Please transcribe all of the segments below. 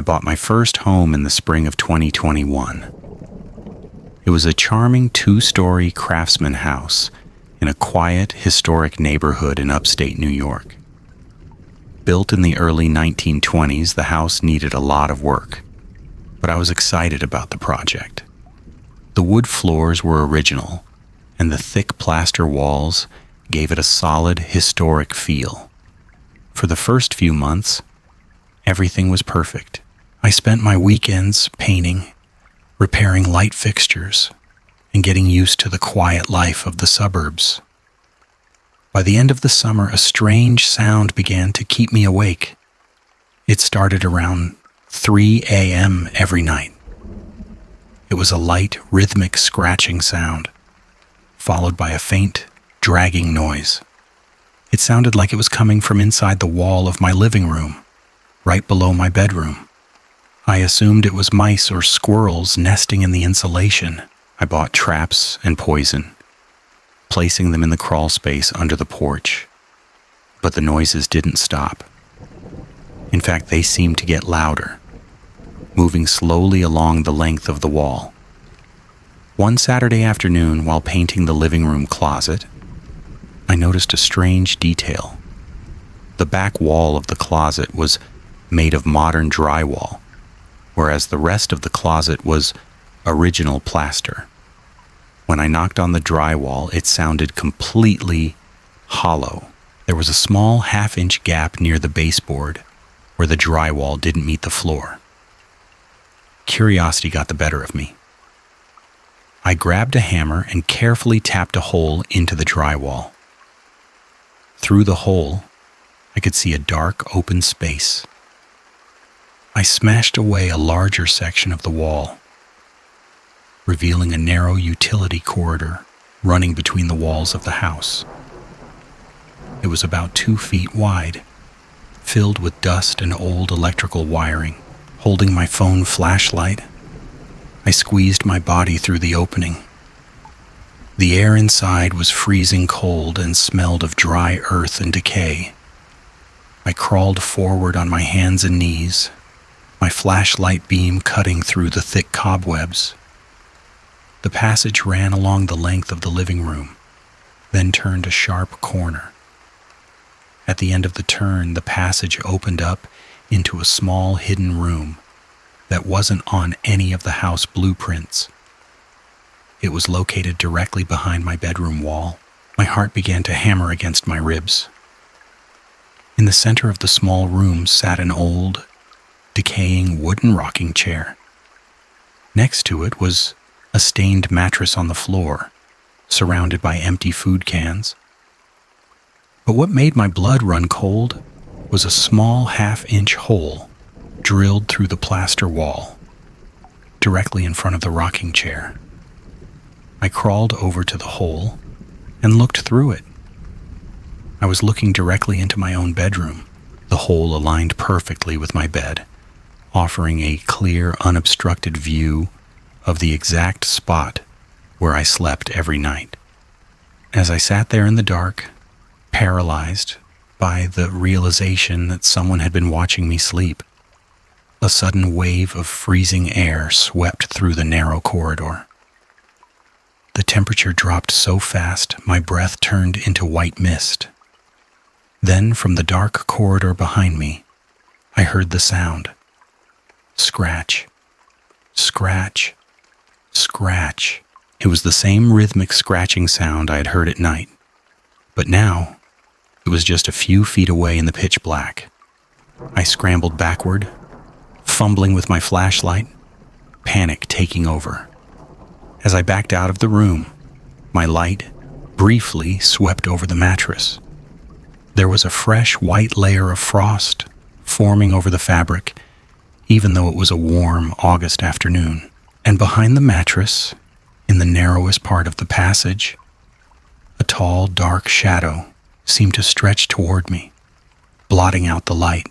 I bought my first home in the spring of 2021. It was a charming 2-story craftsman house in a quiet, historic neighborhood in upstate New York. Built in the early 1920s, the house needed a lot of work, but I was excited about the project. The wood floors were original, and the thick plaster walls gave it a solid, historic feel. For the first few months, everything was perfect. I spent my weekends painting, repairing light fixtures, and getting used to the quiet life of the suburbs. By the end of the summer, a strange sound began to keep me awake. It started around 3 a.m. every night. It was a light, rhythmic scratching sound, followed by a faint, dragging noise. It sounded like it was coming from inside the wall of my living room, right below my bedroom. I assumed it was mice or squirrels nesting in the insulation. I bought traps and poison, placing them in the crawl space under the porch. But the noises didn't stop. In fact, they seemed to get louder, moving slowly along the length of the wall. One Saturday afternoon, while painting the living room closet, I noticed a strange detail. The back wall of the closet was made of modern drywall, whereas the rest of the closet was original plaster. When I knocked on the drywall, it sounded completely hollow. There was a small half-inch gap near the baseboard where the drywall didn't meet the floor. Curiosity got the better of me. I grabbed a hammer and carefully tapped a hole into the drywall. Through the hole, I could see a dark, open space. I smashed away a larger section of the wall, revealing a narrow utility corridor running between the walls of the house. It was about 2 feet wide, filled with dust and old electrical wiring. Holding my phone flashlight, I squeezed my body through the opening. The air inside was freezing cold and smelled of dry earth and decay. I crawled forward on my hands and knees, my flashlight beam cutting through the thick cobwebs. The passage ran along the length of the living room, then turned a sharp corner. At the end of the turn, the passage opened up into a small hidden room that wasn't on any of the house blueprints. It was located directly behind my bedroom wall. My heart began to hammer against my ribs. In the center of the small room sat an old, decaying wooden rocking chair. Next to it was a stained mattress on the floor, surrounded by empty food cans. But what made my blood run cold was a small half-inch hole drilled through the plaster wall, directly in front of the rocking chair. I crawled over to the hole and looked through it. I was looking directly into my own bedroom. The hole aligned perfectly with my bed, offering a clear, unobstructed view of the exact spot where I slept every night. As I sat there in the dark, paralyzed by the realization that someone had been watching me sleep, a sudden wave of freezing air swept through the narrow corridor. The temperature dropped so fast, my breath turned into white mist. Then, from the dark corridor behind me, I heard the sound. Scratch, scratch, scratch. It was the same rhythmic scratching sound I had heard at night, but now it was just a few feet away in the pitch black. I scrambled backward, fumbling with my flashlight, panic taking over. As I backed out of the room, my light briefly swept over the mattress. There was a fresh white layer of frost forming over the fabric, even though it was a warm August afternoon. And behind the mattress, in the narrowest part of the passage, a tall, dark shadow seemed to stretch toward me, blotting out the light.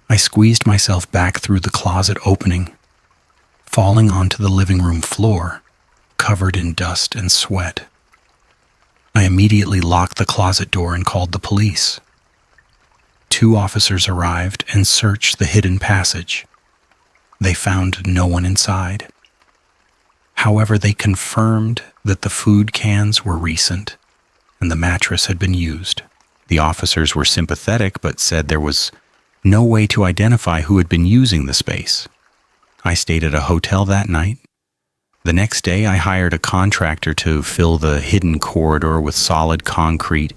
I squeezed myself back through the closet opening, falling onto the living room floor, covered in dust and sweat. I immediately locked the closet door and called the police. 2 officers arrived and searched the hidden passage. They found no one inside. However, they confirmed that the food cans were recent and the mattress had been used. The officers were sympathetic but said there was no way to identify who had been using the space. I stayed at a hotel that night. The next day, I hired a contractor to fill the hidden corridor with solid concrete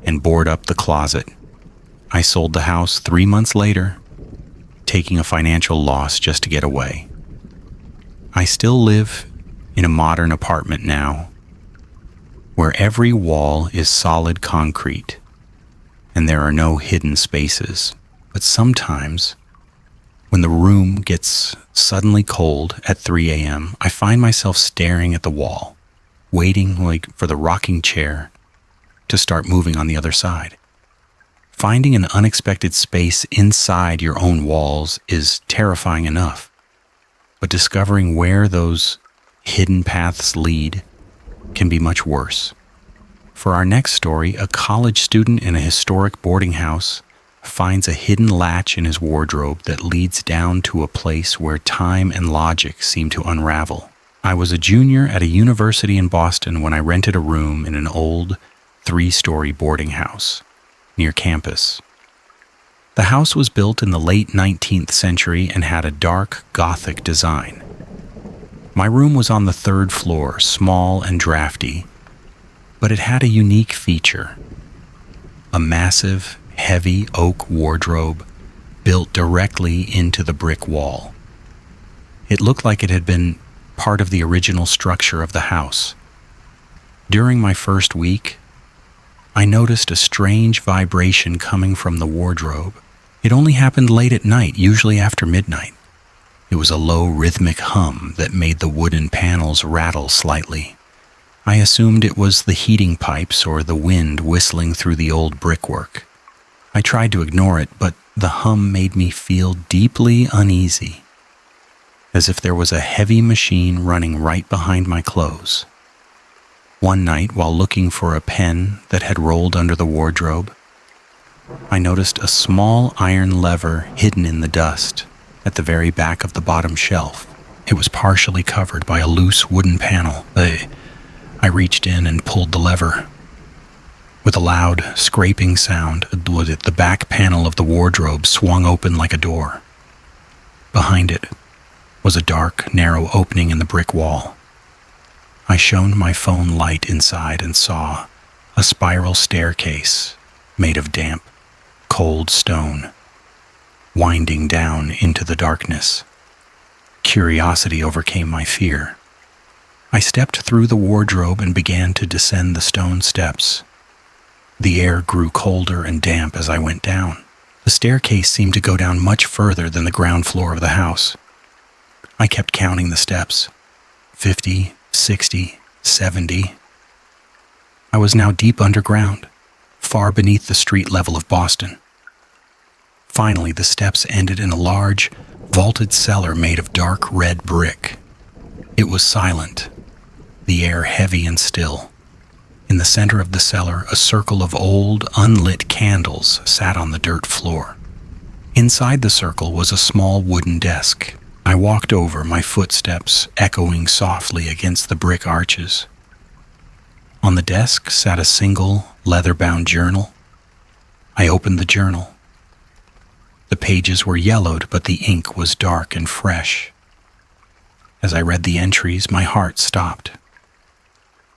and board up the closet. I sold the house 3 months later, taking a financial loss just to get away. I still live in a modern apartment now, where every wall is solid concrete and there are no hidden spaces. But sometimes, when the room gets suddenly cold at 3 a.m., I find myself staring at the wall, waiting for the rocking chair to start moving on the other side. Finding an unexpected space inside your own walls is terrifying enough, but discovering where those hidden paths lead can be much worse. For our next story, a college student in a historic boarding house finds a hidden latch in his wardrobe that leads down to a place where time and logic seem to unravel. I was a junior at a university in Boston when I rented a room in an old 3-story boarding house near campus. The house was built in the late 19th century and had a dark Gothic design. My room was on the 3rd floor, small and drafty, but it had a unique feature: a massive, heavy oak wardrobe built directly into the brick wall. It looked like it had been part of the original structure of the house. During my first week, I noticed a strange vibration coming from the wardrobe. It only happened late at night, usually after midnight. It was a low rhythmic hum that made the wooden panels rattle slightly. I assumed it was the heating pipes or the wind whistling through the old brickwork. I tried to ignore it, but the hum made me feel deeply uneasy, as if there was a heavy machine running right behind my clothes. One night, while looking for a pen that had rolled under the wardrobe, I noticed a small iron lever hidden in the dust at the very back of the bottom shelf. It was partially covered by a loose wooden panel. I reached in and pulled the lever. With a loud, scraping sound, the back panel of the wardrobe swung open like a door. Behind it was a dark, narrow opening in the brick wall. I shone my phone light inside and saw a spiral staircase made of damp, cold stone, winding down into the darkness. Curiosity overcame my fear. I stepped through the wardrobe and began to descend the stone steps. The air grew colder and damp as I went down. The staircase seemed to go down much further than the ground floor of the house. I kept counting the steps. 50, 60, 70. I was now deep underground, far beneath the street level of Boston. Finally, the steps ended in a large, vaulted cellar made of dark red brick. It was silent, the air heavy and still. In the center of the cellar, a circle of old, unlit candles sat on the dirt floor. Inside the circle was a small wooden desk. I walked over, my footsteps echoing softly against the brick arches. On the desk sat a single, leather-bound journal. I opened the journal. The pages were yellowed, but the ink was dark and fresh. As I read the entries, my heart stopped.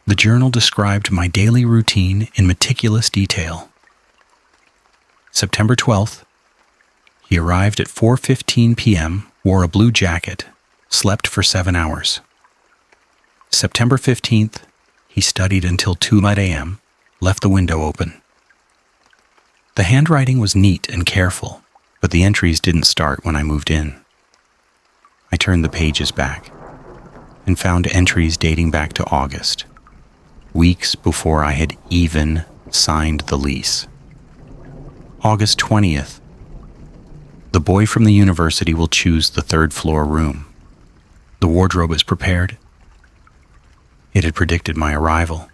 The journal described my daily routine in meticulous detail. September 12th, he arrived at 4:15 p.m., wore a blue jacket, slept for 7 hours. September 15th, he studied until 2 a.m., left the window open. The handwriting was neat and careful, but the entries didn't start when I moved in. I turned the pages back and found entries dating back to August, weeks before I had even signed the lease. August 20th. The boy from the university will choose the 3rd floor room. The wardrobe is prepared. It had predicted my arrival.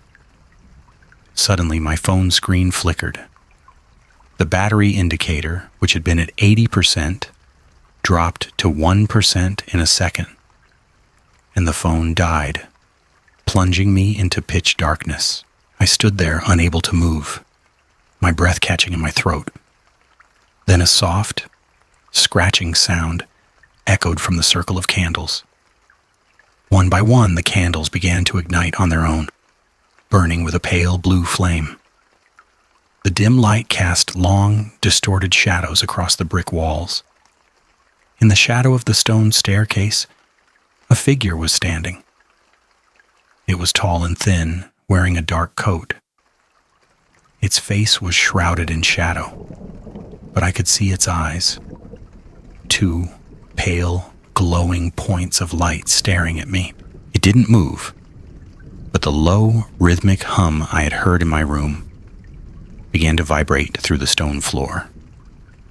Suddenly, my phone screen flickered. The battery indicator, which had been at 80%, dropped to 1% in a second, and the phone died, plunging me into pitch darkness. I stood there, unable to move, my breath catching in my throat. Then a soft, scratching sound echoed from the circle of candles. One by one, the candles began to ignite on their own, burning with a pale blue flame. The dim light cast long, distorted shadows across the brick walls. In the shadow of the stone staircase, a figure was standing. It was tall and thin, wearing a dark coat. Its face was shrouded in shadow, but I could see its eyes. Two pale, glowing points of light staring at me. It didn't move, but the low, rhythmic hum I had heard in my room began to vibrate through the stone floor,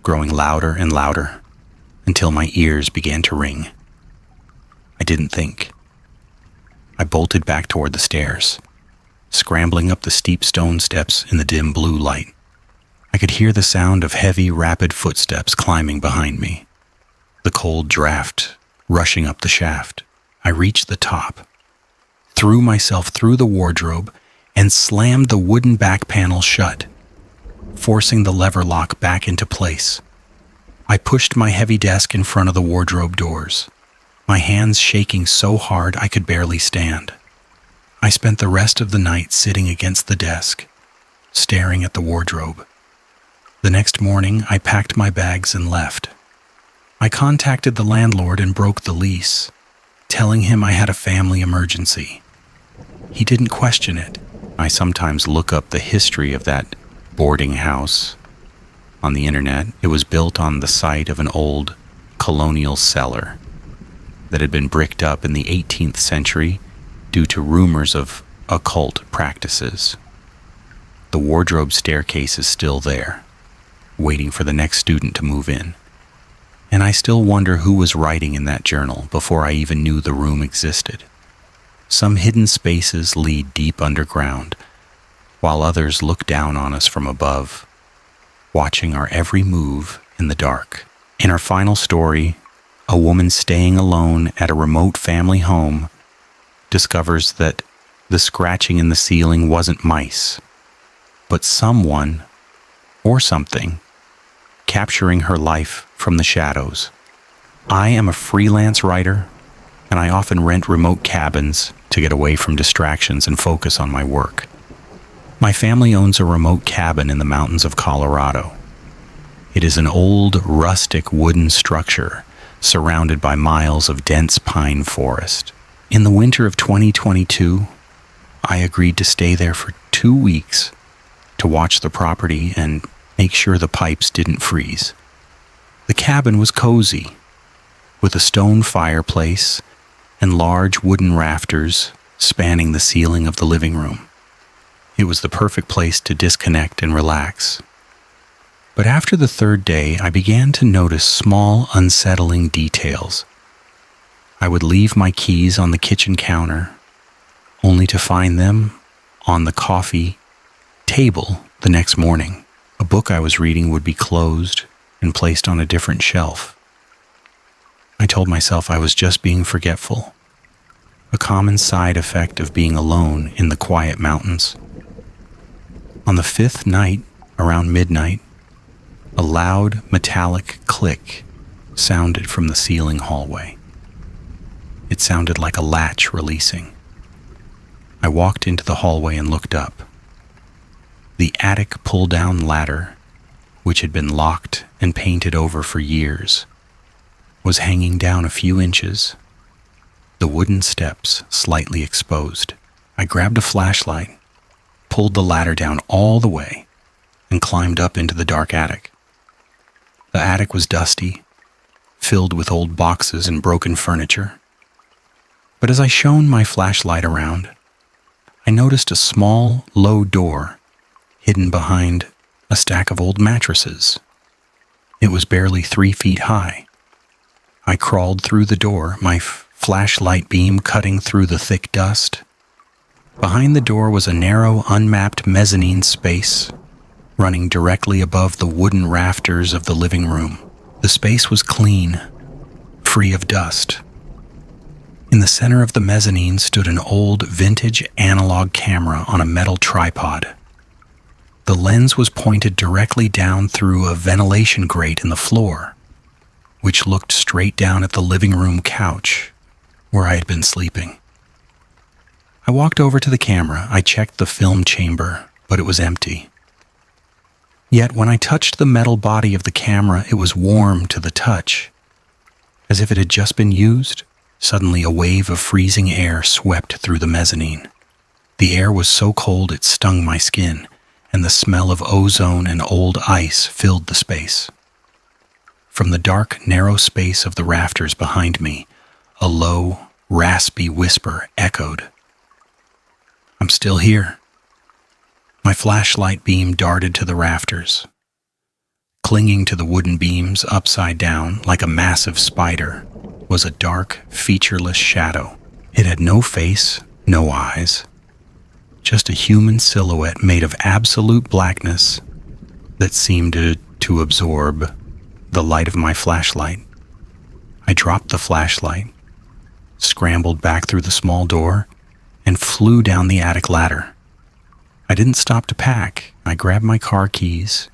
growing louder and louder until my ears began to ring. I didn't think. I bolted back toward the stairs, scrambling up the steep stone steps in the dim blue light. I could hear the sound of heavy, rapid footsteps climbing behind me, the cold draft rushing up the shaft. I reached the top, threw myself through the wardrobe, and slammed the wooden back panel shut, forcing the lever lock back into place. I pushed my heavy desk in front of the wardrobe doors, my hands shaking so hard I could barely stand. I spent the rest of the night sitting against the desk, staring at the wardrobe. The next morning, I packed my bags and left. I contacted the landlord and broke the lease, telling him I had a family emergency. He didn't question it. I sometimes look up the history of that boarding house on the internet. It was built on the site of an old colonial cellar that had been bricked up in the 18th century due to rumors of occult practices. The wardrobe staircase is still there, waiting for the next student to move in. And I still wonder who was writing in that journal before I even knew the room existed. Some hidden spaces lead deep underground, while others look down on us from above, watching our every move in the dark. In our final story, a woman staying alone at a remote family home discovers that the scratching in the ceiling wasn't mice, but someone or something capturing her life from the shadows. I am a freelance writer, and I often rent remote cabins to get away from distractions and focus on my work. My family owns a remote cabin in the mountains of Colorado. It is an old, rustic wooden structure surrounded by miles of dense pine forest. In the winter of 2022, I agreed to stay there for 2 weeks to watch the property and make sure the pipes didn't freeze. The cabin was cozy, with a stone fireplace and large wooden rafters spanning the ceiling of the living room. It was the perfect place to disconnect and relax. But after the third day, I began to notice small, unsettling details. I would leave my keys on the kitchen counter, only to find them on the coffee table the next morning. A book I was reading would be closed and placed on a different shelf. I told myself I was just being forgetful, a common side effect of being alone in the quiet mountains. On the 5th night, around midnight, a loud metallic click sounded from the ceiling hallway. It sounded like a latch releasing. I walked into the hallway and looked up. The attic pull-down ladder, which had been locked and painted over for years, was hanging down a few inches, the wooden steps slightly exposed. I grabbed a flashlight, pulled the ladder down all the way, and climbed up into the dark attic. The attic was dusty, filled with old boxes and broken furniture. But as I shone my flashlight around, I noticed a small, low door hidden behind a stack of old mattresses. It was barely 3 feet high. I crawled through the door, my flashlight beam cutting through the thick dust. Behind the door was a narrow, unmapped mezzanine space running directly above the wooden rafters of the living room. The space was clean, free of dust. In the center of the mezzanine stood an old vintage analog camera on a metal tripod. The lens was pointed directly down through a ventilation grate in the floor, which looked straight down at the living room couch where I had been sleeping. I walked over to the camera. I checked the film chamber, but it was empty. Yet when I touched the metal body of the camera, it was warm to the touch, as if it had just been used. Suddenly, a wave of freezing air swept through the mezzanine. The air was so cold it stung my skin, and the smell of ozone and old ice filled the space. From the dark, narrow space of the rafters behind me, a low, raspy whisper echoed. "I'm still here." My flashlight beam darted to the rafters. Clinging to the wooden beams upside down like a massive spider was a dark, featureless shadow. It had no face, no eyes, just a human silhouette made of absolute blackness that seemed to absorb the light of my flashlight. I dropped the flashlight, scrambled back through the small door, and flew down the attic ladder. I didn't stop to pack. I grabbed my car keys,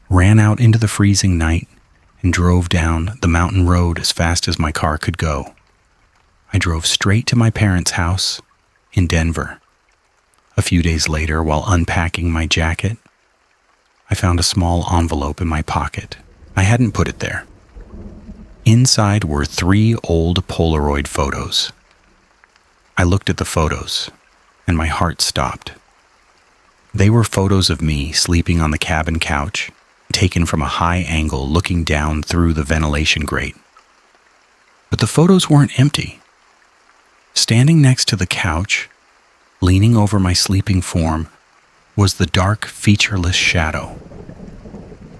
ran out into the freezing night, and drove down the mountain road as fast as my car could go. I drove straight to my parents' house in Denver. A few days later, while unpacking my jacket, I found a small envelope in my pocket. I hadn't put it there. Inside were 3 old Polaroid photos. I looked at the photos, and my heart stopped. They were photos of me sleeping on the cabin couch, taken from a high angle looking down through the ventilation grate. But the photos weren't empty. Standing next to the couch, leaning over my sleeping form, was the dark, featureless shadow.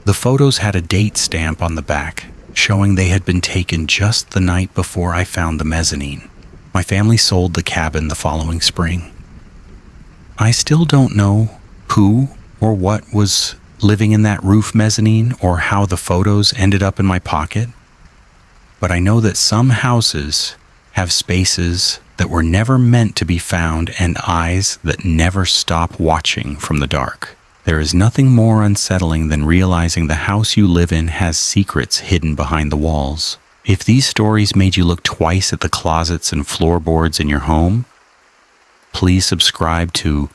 The photos had a date stamp on the back, showing they had been taken just the night before I found the mezzanine. My family sold the cabin the following spring. I still don't know who or what was living in that roof mezzanine or how the photos ended up in my pocket, but I know that some houses have spaces that were never meant to be found and eyes that never stop watching from the dark. There is nothing more unsettling than realizing the house you live in has secrets hidden behind the walls. If these stories made you look twice at the closets and floorboards in your home, please subscribe to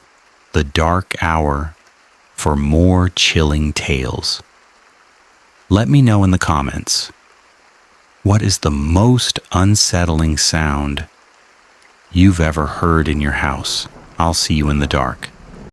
The Dark Hour for more chilling tales. Let me know in the comments, what is the most unsettling sound you've ever heard in your house? I'll see you in the dark.